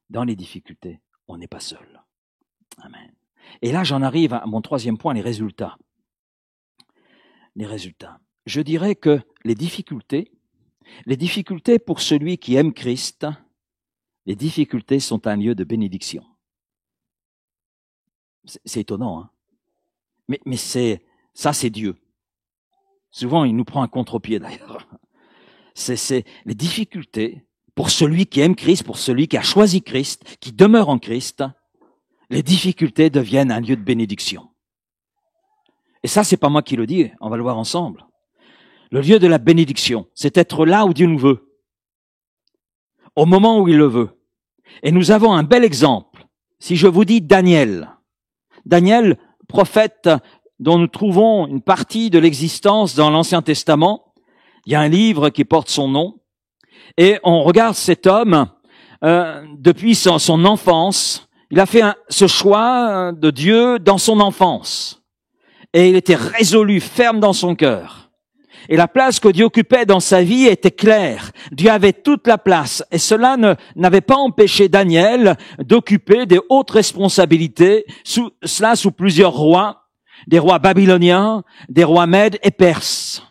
dans les difficultés, on n'est pas seul. Amen. Et là, j'en arrive à mon troisième point, les résultats. Les résultats. Je dirais que les difficultés pour celui qui aime Christ, les difficultés sont un lieu de bénédiction. C'est étonnant, hein? Mais c'est Dieu. Souvent, il nous prend un contre-pied d'ailleurs. C'est les difficultés pour celui qui aime Christ, pour celui qui a choisi Christ, qui demeure en Christ, les difficultés deviennent un lieu de bénédiction. Et ça, c'est pas moi qui le dis, on va le voir ensemble. Le lieu de la bénédiction, c'est être là où Dieu nous veut, au moment où il le veut. Et nous avons un bel exemple. Si je vous dis Daniel, prophète dont nous trouvons une partie de l'existence dans l'Ancien Testament, il y a un livre qui porte son nom, et on regarde cet homme depuis son enfance. Il a fait ce choix de Dieu dans son enfance. Et il était résolu, ferme dans son cœur. Et la place que Dieu occupait dans sa vie était claire. Dieu avait toute la place. Et cela n'avait pas empêché Daniel d'occuper des hautes responsabilités, sous plusieurs rois, des rois babyloniens, des rois mèdes et perses.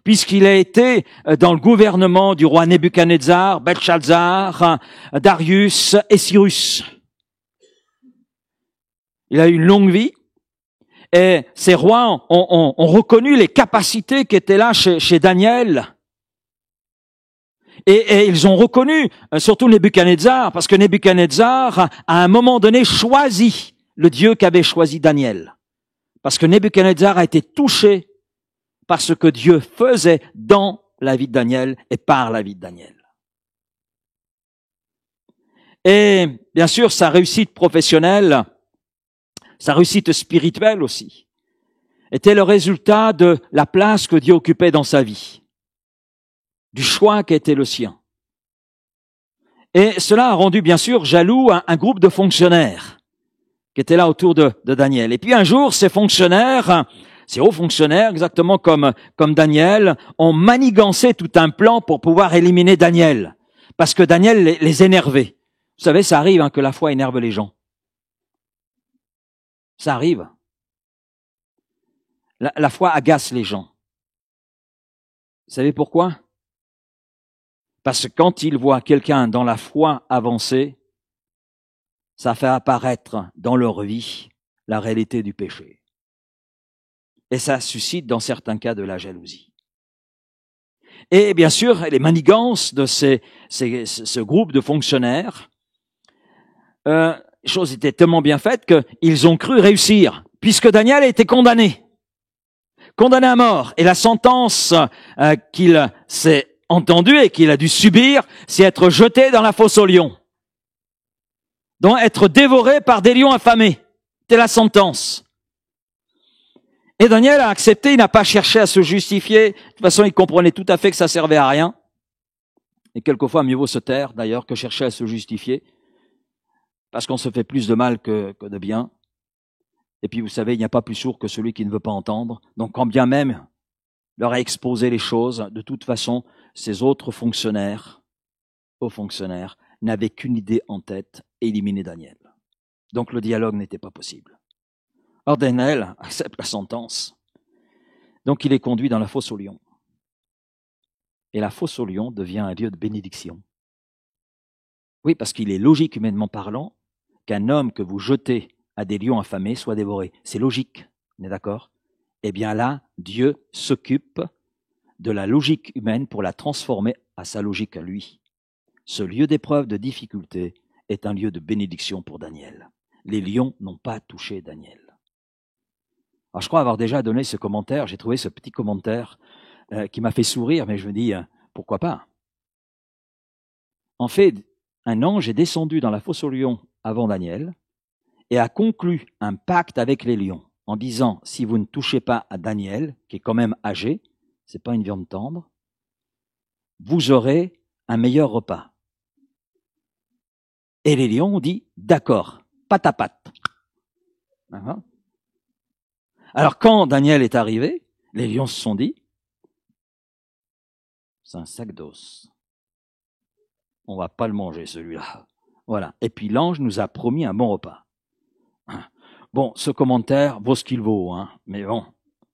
Puisqu'il a été dans le gouvernement du roi Nebuchadnezzar, Belshazzar, Darius et Cyrus. Il a eu une longue vie. Et ces rois ont reconnu les capacités qui étaient là chez Daniel. Et ils ont reconnu, surtout Nebuchadnezzar, parce que Nebuchadnezzar, à un moment donné, choisit le Dieu qu'avait choisi Daniel. Parce que Nebuchadnezzar a été touché par ce que Dieu faisait dans la vie de Daniel et par la vie de Daniel. Et bien sûr, sa réussite professionnelle, sa réussite spirituelle aussi, était le résultat de la place que Dieu occupait dans sa vie, du choix qui était le sien. Et cela a rendu bien sûr jaloux un groupe de fonctionnaires qui étaient là autour de Daniel. Et puis un jour, ces fonctionnaires, ces hauts fonctionnaires, exactement comme Daniel, ont manigancé tout un plan pour pouvoir éliminer Daniel, parce que Daniel les énervait. Vous savez, ça arrive que la foi énerve les gens. Ça arrive. La foi agace les gens. Vous savez pourquoi? Parce que quand ils voient quelqu'un dans la foi avancer, ça fait apparaître dans leur vie la réalité du péché. Et ça suscite dans certains cas de la jalousie. Et bien sûr, les manigances de ce groupe de fonctionnaires, les choses étaient tellement bien faites qu'ils ont cru réussir, puisque Daniel a été condamné à mort. Et la sentence qu'il s'est entendue et qu'il a dû subir, c'est être jeté dans la fosse aux lions. Donc être dévoré par des lions affamés. C'était la sentence. Et Daniel a accepté, il n'a pas cherché à se justifier. De toute façon, il comprenait tout à fait que ça servait à rien. Et quelquefois, mieux vaut se taire, d'ailleurs, que chercher à se justifier. Parce qu'on se fait plus de mal que de bien. Et puis, vous savez, il n'y a pas plus sourd que celui qui ne veut pas entendre. Donc, quand bien même leur a exposé les choses, de toute façon, ces autres fonctionnaires, hauts fonctionnaires, n'avaient qu'une idée en tête, éliminer Daniel. Donc, le dialogue n'était pas possible. Or, Daniel accepte la sentence. Donc, il est conduit dans la fosse aux lions. Et la fosse aux lions devient un lieu de bénédiction. Oui, parce qu'il est logique, humainement parlant, qu'un homme que vous jetez à des lions affamés soit dévoré. C'est logique, on est d'accord? Eh bien là, Dieu s'occupe de la logique humaine pour la transformer à sa logique à lui. Ce lieu d'épreuve, de difficulté, est un lieu de bénédiction pour Daniel. Les lions n'ont pas touché Daniel. Alors je crois avoir déjà donné ce commentaire, j'ai trouvé ce petit commentaire qui m'a fait sourire, mais je me dis, pourquoi pas? En fait, un ange est descendu dans la fosse aux lions avant Daniel et a conclu un pacte avec les lions en disant, si vous ne touchez pas à Daniel, qui est quand même âgé, c'est pas une viande tendre, vous aurez un meilleur repas. Et les lions ont dit, d'accord, patte à patte. Alors quand Daniel est arrivé, les lions se sont dit, c'est un sac d'os. On va pas le manger celui-là. Voilà. Et puis l'ange nous a promis un bon repas. Bon, ce commentaire vaut ce qu'il vaut, mais bon.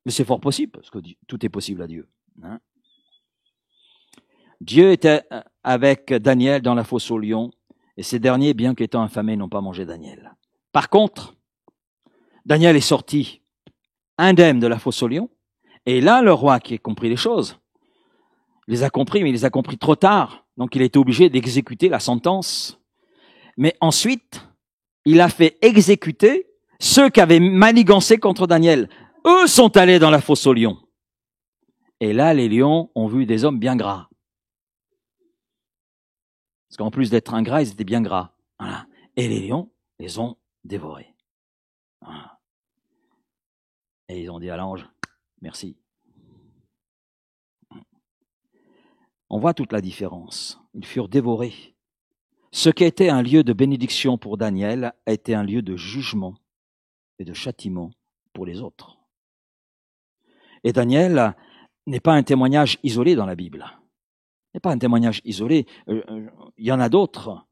Mais c'est fort possible, parce que tout est possible à Dieu. Dieu était avec Daniel dans la fosse aux lions, et ces derniers, bien qu'étant affamés, n'ont pas mangé Daniel. Par contre, Daniel est sorti indemne de la fosse aux lions, et là, le roi qui a compris les choses, il les a compris, mais il les a compris trop tard, donc il a été obligé d'exécuter la sentence. Mais ensuite, il a fait exécuter ceux qui avaient manigancé contre Daniel. Eux sont allés dans la fosse aux lions. Et là, les lions ont vu des hommes bien gras. Parce qu'en plus d'être ingrats, ils étaient bien gras. Voilà. Et les lions les ont dévorés. Voilà. Et ils ont dit à l'ange, merci. On voit toute la différence. Ils furent dévorés. Ce qui était un lieu de bénédiction pour Daniel a été un lieu de jugement et de châtiment pour les autres. Et Daniel n'est pas un témoignage isolé dans la Bible. Il n'est pas un témoignage isolé. Il y en a d'autres.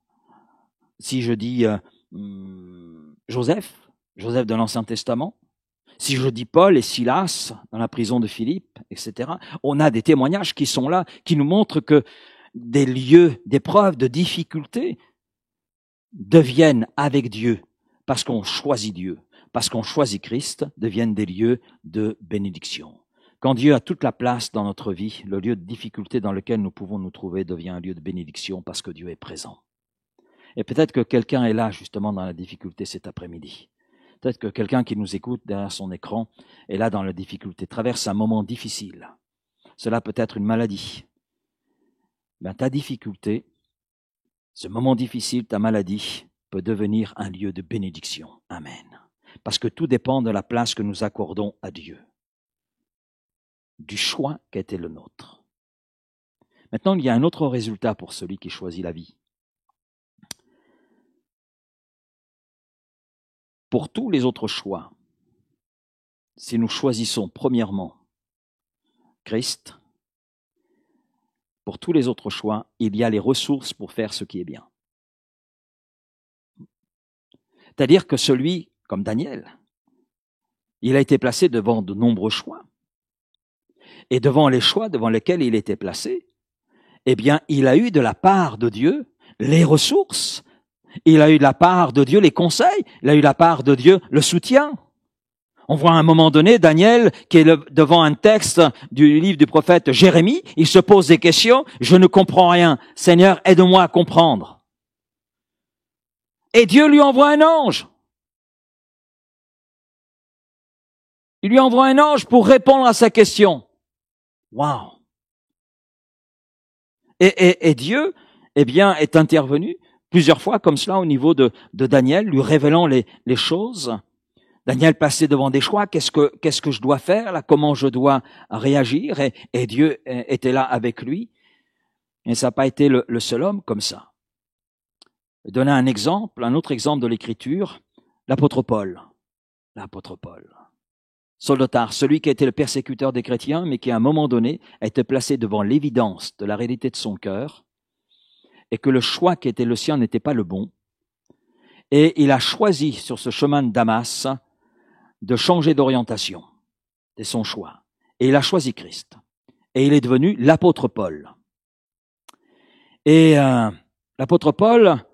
Si je dis Joseph de l'Ancien Testament, si je dis Paul et Silas dans la prison de Philippe, etc., on a des témoignages qui sont là, qui nous montrent que des lieux d'épreuve, de difficulté, deviennent avec Dieu, parce qu'on choisit Dieu, parce qu'on choisit Christ, deviennent des lieux de bénédiction. Quand Dieu a toute la place dans notre vie, le lieu de difficulté dans lequel nous pouvons nous trouver devient un lieu de bénédiction parce que Dieu est présent. Et peut-être que quelqu'un est là justement dans la difficulté cet après-midi. Peut-être que quelqu'un qui nous écoute derrière son écran est là dans la difficulté, traverse un moment difficile. Cela peut être une maladie. Ben, ta difficulté, ce moment difficile, ta maladie, peut devenir un lieu de bénédiction. Amen. Parce que tout dépend de la place que nous accordons à Dieu, du choix qui a été le nôtre. Maintenant, il y a un autre résultat pour celui qui choisit la vie. Pour tous les autres choix, si nous choisissons premièrement Christ, pour tous les autres choix, il y a les ressources pour faire ce qui est bien. C'est-à-dire que celui, comme Daniel, il a été placé devant de nombreux choix. Et devant les choix devant lesquels il était placé, eh bien, il a eu de la part de Dieu les ressources, il a eu de la part de Dieu les conseils, il a eu de la part de Dieu le soutien. On voit à un moment donné Daniel qui est devant un texte du livre du prophète Jérémie, il se pose des questions, je ne comprends rien, Seigneur, aide-moi à comprendre. Et Dieu lui envoie un ange. Il lui envoie un ange pour répondre à sa question. Waouh! Et Dieu, eh bien, est intervenu plusieurs fois comme cela au niveau de Daniel, lui révélant les choses. Daniel passait devant des choix, qu'est-ce que je dois faire là, comment je dois réagir, et Dieu était là avec lui. Et ça n'a pas été le seul homme comme ça. Je vais donner un autre exemple de l'Écriture, l'apôtre Paul. L'apôtre Paul. Saul de Tarse, celui qui a été le persécuteur des chrétiens, mais qui à un moment donné a été placé devant l'évidence de la réalité de son cœur, et que le choix qui était le sien n'était pas le bon. Et il a choisi sur ce chemin de Damas de changer d'orientation. C'est son choix. Et il a choisi Christ. Et il est devenu l'apôtre Paul. Et l'apôtre Paul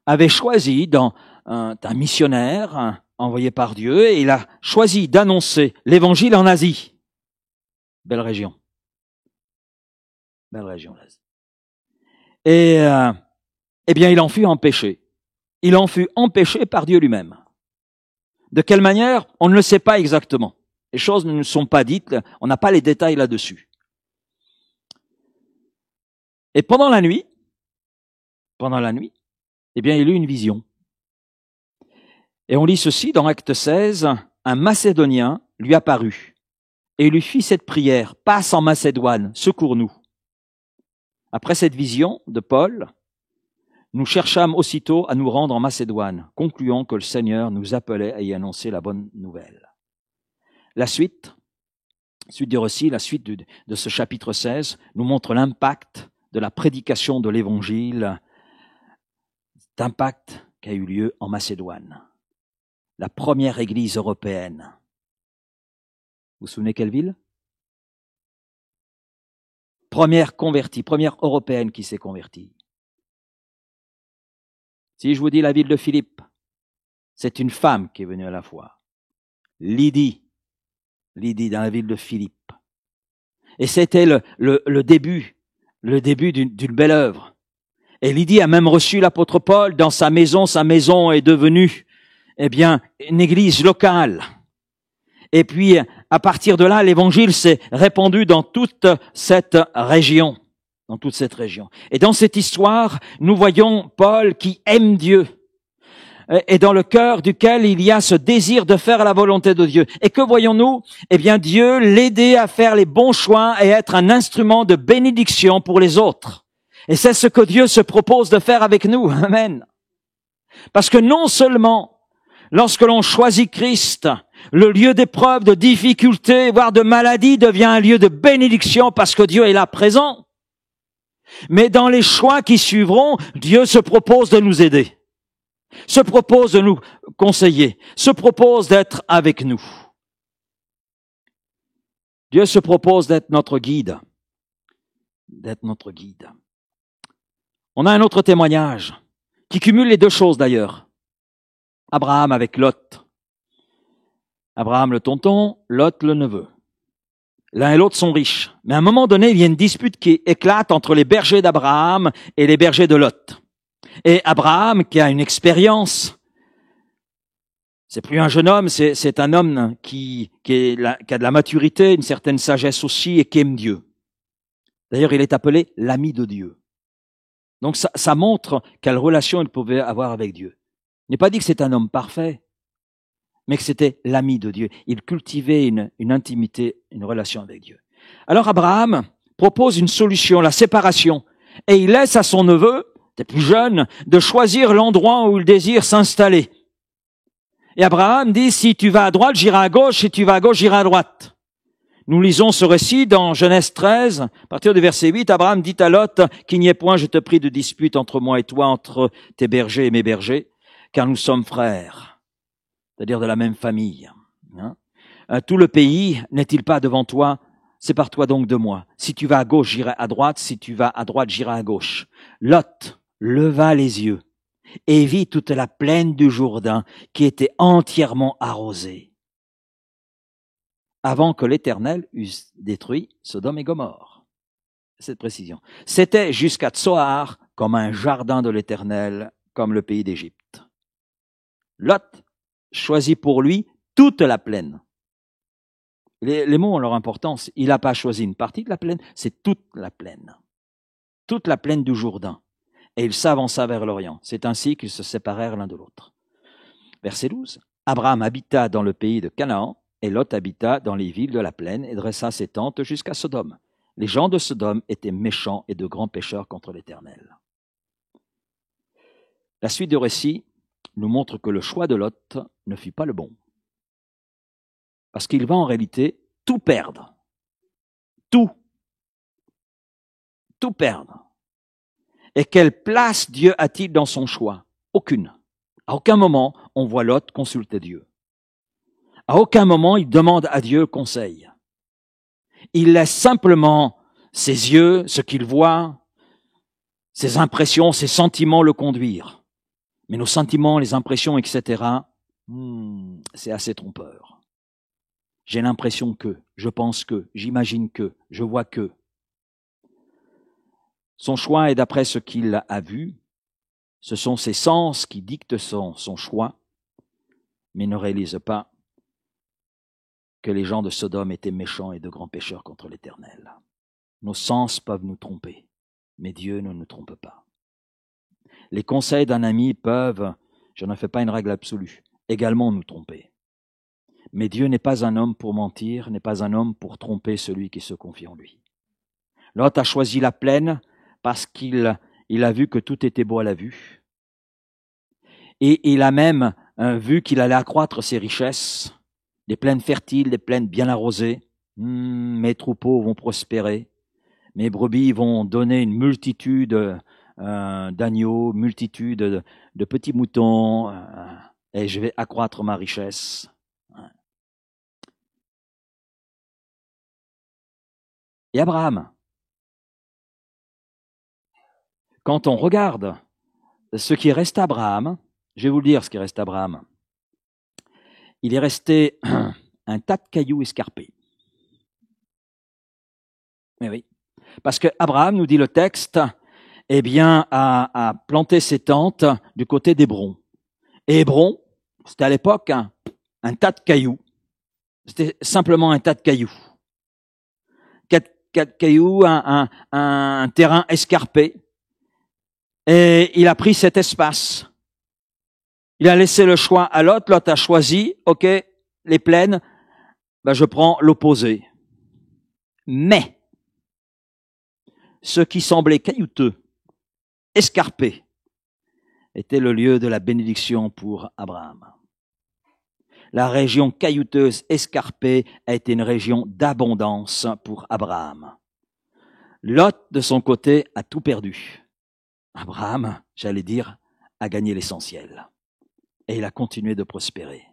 avait choisi dans un missionnaire envoyé par Dieu, et il a choisi d'annoncer l'évangile en Asie. Belle région. Belle région, l'Asie. Et eh bien, il en fut empêché. Il en fut empêché par Dieu lui-même. De quelle manière? On ne le sait pas exactement. Les choses ne nous sont pas dites, on n'a pas les détails là-dessus. Et pendant la nuit, eh bien, il eut une vision. Et on lit ceci dans Acte 16, un Macédonien lui apparut et lui fit cette prière, passe en Macédoine, secours-nous. Après cette vision de Paul, nous cherchâmes aussitôt à nous rendre en Macédoine, concluant que le Seigneur nous appelait à y annoncer la bonne nouvelle. La suite du récit, la suite de ce chapitre 16, nous montre l'impact de la prédication de l'Évangile, cet impact qui a eu lieu en Macédoine. La première église européenne. Vous vous souvenez quelle ville? Première convertie, première européenne qui s'est convertie. Si je vous dis la ville de Philippe, c'est une femme qui est venue à la foi. Lydie dans la ville de Philippe. Et c'était le début d'une belle œuvre. Et Lydie a même reçu l'apôtre Paul dans sa maison. Sa maison est devenue, eh bien, une église locale. Et puis, à partir de là, l'évangile s'est répandu dans toute cette région. Et dans cette histoire, nous voyons Paul qui aime Dieu. Et dans le cœur duquel il y a ce désir de faire la volonté de Dieu. Et que voyons-nous? Eh bien, Dieu l'aider à faire les bons choix et être un instrument de bénédiction pour les autres. Et c'est ce que Dieu se propose de faire avec nous. Amen. Parce que non seulement, lorsque l'on choisit Christ, le lieu d'épreuve, de difficulté, voire de maladie devient un lieu de bénédiction parce que Dieu est là présent. Mais dans les choix qui suivront, Dieu se propose de nous aider, se propose de nous conseiller, se propose d'être avec nous. Dieu se propose d'être notre guide. On a un autre témoignage qui cumule les deux choses d'ailleurs. Abraham avec Lot. Abraham le tonton, Lot le neveu. L'un et l'autre sont riches. Mais à un moment donné, il y a une dispute qui éclate entre les bergers d'Abraham et les bergers de Lot. Et Abraham, qui a une expérience, c'est plus un jeune homme, c'est un homme qui a de la maturité, une certaine sagesse aussi, et qui aime Dieu. D'ailleurs, il est appelé l'ami de Dieu. Donc ça montre quelle relation il pouvait avoir avec Dieu. Il n'est pas dit que c'est un homme parfait, mais que c'était l'ami de Dieu. Il cultivait une intimité, une relation avec Dieu. Alors Abraham propose une solution, la séparation, et il laisse à son neveu, qui est plus jeune, de choisir l'endroit où il désire s'installer. Et Abraham dit, si tu vas à droite, j'irai à gauche, si tu vas à gauche, j'irai à droite. Nous lisons ce récit dans Genèse 13, à partir du verset 8, Abraham dit à Lot, qu'il n'y ait point, je te prie, de dispute entre moi et toi, entre tes bergers et mes bergers, car nous sommes frères, c'est-à-dire de la même famille. Tout le pays n'est-il pas devant toi? Sépare-toi donc de moi. Si tu vas à gauche, j'irai à droite, si tu vas à droite, j'irai à gauche. Lot leva les yeux et vit toute la plaine du Jourdain qui était entièrement arrosée, avant que l'Éternel eusse détruit Sodome et Gomorrhe. Cette précision. C'était jusqu'à Tsoar comme un jardin de l'Éternel, comme le pays d'Égypte. Lot choisit pour lui toute la plaine. Les mots ont leur importance. Il n'a pas choisi une partie de la plaine, c'est toute la plaine. Toute la plaine du Jourdain. Et il s'avança vers l'Orient. C'est ainsi qu'ils se séparèrent l'un de l'autre. Verset 12. Abraham habita dans le pays de Canaan, et Lot habita dans les villes de la plaine et dressa ses tentes jusqu'à Sodome. Les gens de Sodome étaient méchants et de grands pécheurs contre l'Éternel. La suite du récit nous montre que le choix de Lot ne fut pas le bon. Parce qu'il va en réalité tout perdre. Tout perdre. Et quelle place Dieu a-t-il dans son choix? Aucune. À aucun moment, on voit Lot consulter Dieu. À aucun moment, il demande à Dieu conseil. Il laisse simplement ses yeux, ce qu'il voit, ses impressions, ses sentiments le conduire. Mais nos sentiments, les impressions, etc., c'est assez trompeur. J'ai l'impression que, je pense que, j'imagine que, je vois que. Son choix est d'après ce qu'il a vu. Ce sont ses sens qui dictent son choix, mais ne réalise pas que les gens de Sodome étaient méchants et de grands pécheurs contre l'Éternel. Nos sens peuvent nous tromper, mais Dieu ne nous trompe pas. Les conseils d'un ami peuvent, je n'en fais pas une règle absolue, également nous tromper. Mais Dieu n'est pas un homme pour mentir, n'est pas un homme pour tromper celui qui se confie en lui. Lot a choisi la plaine parce qu'il a vu que tout était beau à la vue. Et il a même vu qu'il allait accroître ses richesses, des plaines fertiles, des plaines bien arrosées. Mes troupeaux vont prospérer, mes brebis vont donner une multitude d'agneaux, multitude de petits moutons, et je vais accroître ma richesse. Et Abraham, quand on regarde ce qui reste à Abraham, je vais vous le dire ce qui reste à Abraham. Il est resté un tas de cailloux escarpés. Mais oui, parce que Abraham, nous dit le texte, eh bien, a planté ses tentes du côté d'Hébron. Et Hébron, c'était à l'époque un tas de cailloux. C'était simplement un tas de cailloux. Quatre cailloux, un terrain escarpé. Et il a pris cet espace. Il a laissé le choix à Lot. Lot a choisi, ok, les plaines, je prends l'opposé. Mais, ce qui semblait caillouteux, escarpé, était le lieu de la bénédiction pour Abraham. La région caillouteuse, escarpée, a été une région d'abondance pour Abraham. Lot, de son côté, a tout perdu. Abraham, j'allais dire, a gagné l'essentiel. Et il a continué de prospérer.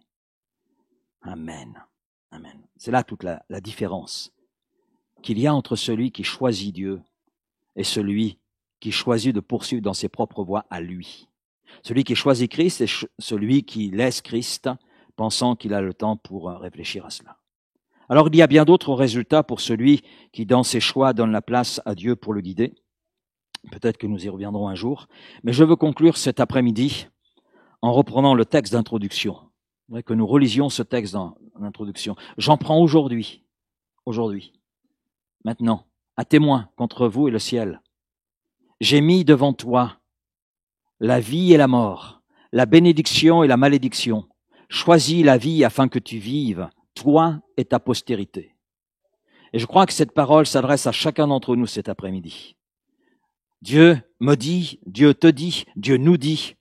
Amen. Amen. C'est là toute la différence qu'il y a entre celui qui choisit Dieu et celui qui choisit de poursuivre dans ses propres voies à lui. Celui qui choisit Christ est celui qui laisse Christ pensant qu'il a le temps pour réfléchir à cela. Alors il y a bien d'autres résultats pour celui qui, dans ses choix, donne la place à Dieu pour le guider. Peut-être que nous y reviendrons un jour. Mais je veux conclure cet après-midi en reprenant le texte d'introduction. Je voudrais que nous relisions ce texte dans l'introduction. J'en prends aujourd'hui, maintenant, à témoin contre vous et le ciel. J'ai mis devant toi la vie et la mort, la bénédiction et la malédiction. Choisis la vie afin que tu vives, toi et ta postérité. Et je crois que cette parole s'adresse à chacun d'entre nous cet après-midi. Dieu me dit, Dieu te dit, Dieu nous dit,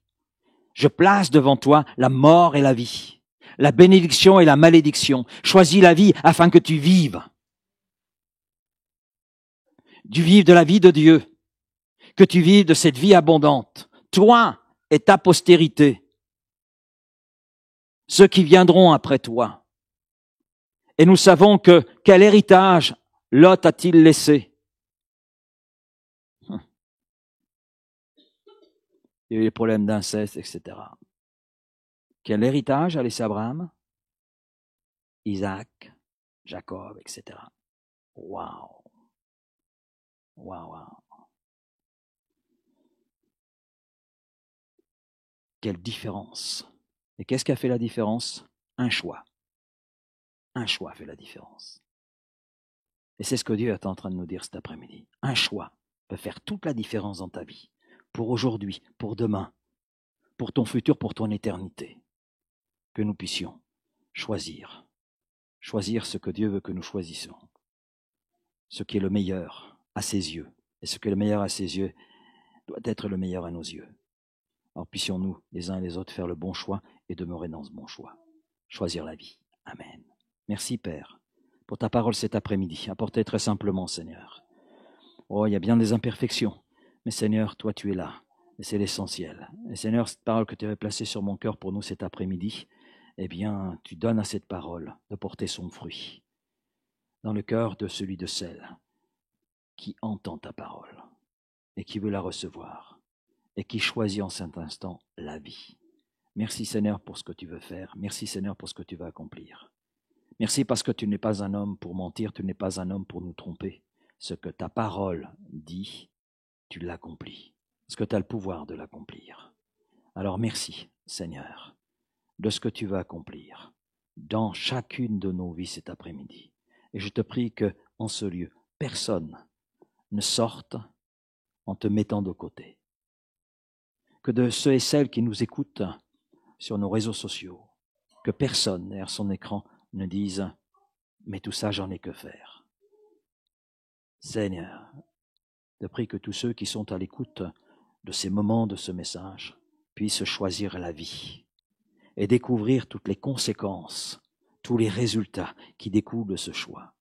je place devant toi la mort et la vie, la bénédiction et la malédiction. Choisis la vie afin que tu vives. Tu vives de la vie de Dieu, que tu vives de cette vie abondante. Toi et ta postérité, ceux qui viendront après toi. Et nous savons que quel héritage Lot a-t-il laissé? Il y a eu les problèmes d'inceste, etc. Quel héritage a laissé Abraham? Isaac, Jacob, etc. Waouh! Waouh, waouh! Quelle différence! Et qu'est-ce qui a fait la différence? Un choix. Un choix fait la différence. Et c'est ce que Dieu est en train de nous dire cet après-midi. Un choix peut faire toute la différence dans ta vie. Pour aujourd'hui, pour demain, pour ton futur, pour ton éternité. Que nous puissions choisir. Choisir ce que Dieu veut que nous choisissions. Ce qui est le meilleur à ses yeux. Et ce qui est le meilleur à ses yeux doit être le meilleur à nos yeux. Alors puissions-nous, les uns et les autres, faire le bon choix et demeurer dans ce bon choix. Choisir la vie. Amen. Merci Père pour ta parole cet après-midi. Apportez très simplement, Seigneur. Oh, il y a bien des imperfections, mais Seigneur, toi tu es là, et c'est l'essentiel. Et Seigneur, cette parole que tu avais placée sur mon cœur pour nous cet après-midi, eh bien, tu donnes à cette parole de porter son fruit dans le cœur de celui de celle qui entend ta parole et qui veut la recevoir et qui choisit en cet instant la vie. Merci Seigneur pour ce que tu veux faire. Merci Seigneur pour ce que tu vas accomplir. Merci parce que tu n'es pas un homme pour mentir, tu n'es pas un homme pour nous tromper. Ce que ta parole dit, tu l'accomplis. Parce que tu as le pouvoir de l'accomplir. Alors merci Seigneur de ce que tu vas accomplir dans chacune de nos vies cet après-midi. Et je te prie que, en ce lieu, personne ne sorte en te mettant de côté. Que de ceux et celles qui nous écoutent sur nos réseaux sociaux, que personne derrière son écran ne dise « mais tout ça, j'en ai que faire ». Seigneur, je prie que tous ceux qui sont à l'écoute de ces moments de ce message puissent choisir la vie et découvrir toutes les conséquences, tous les résultats qui découlent de ce choix.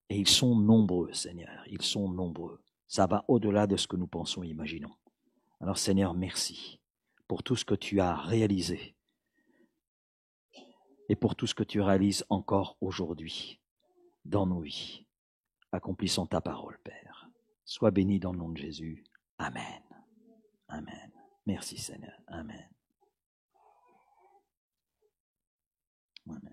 Et ils sont nombreux, Seigneur, ils sont nombreux. Ça va au-delà de ce que nous pensons et imaginons. Alors Seigneur, merci pour tout ce que tu as réalisé et pour tout ce que tu réalises encore aujourd'hui dans nos vies. Accomplissons ta parole, Père. Sois béni dans le nom de Jésus. Amen. Amen. Merci Seigneur. Amen. Amen.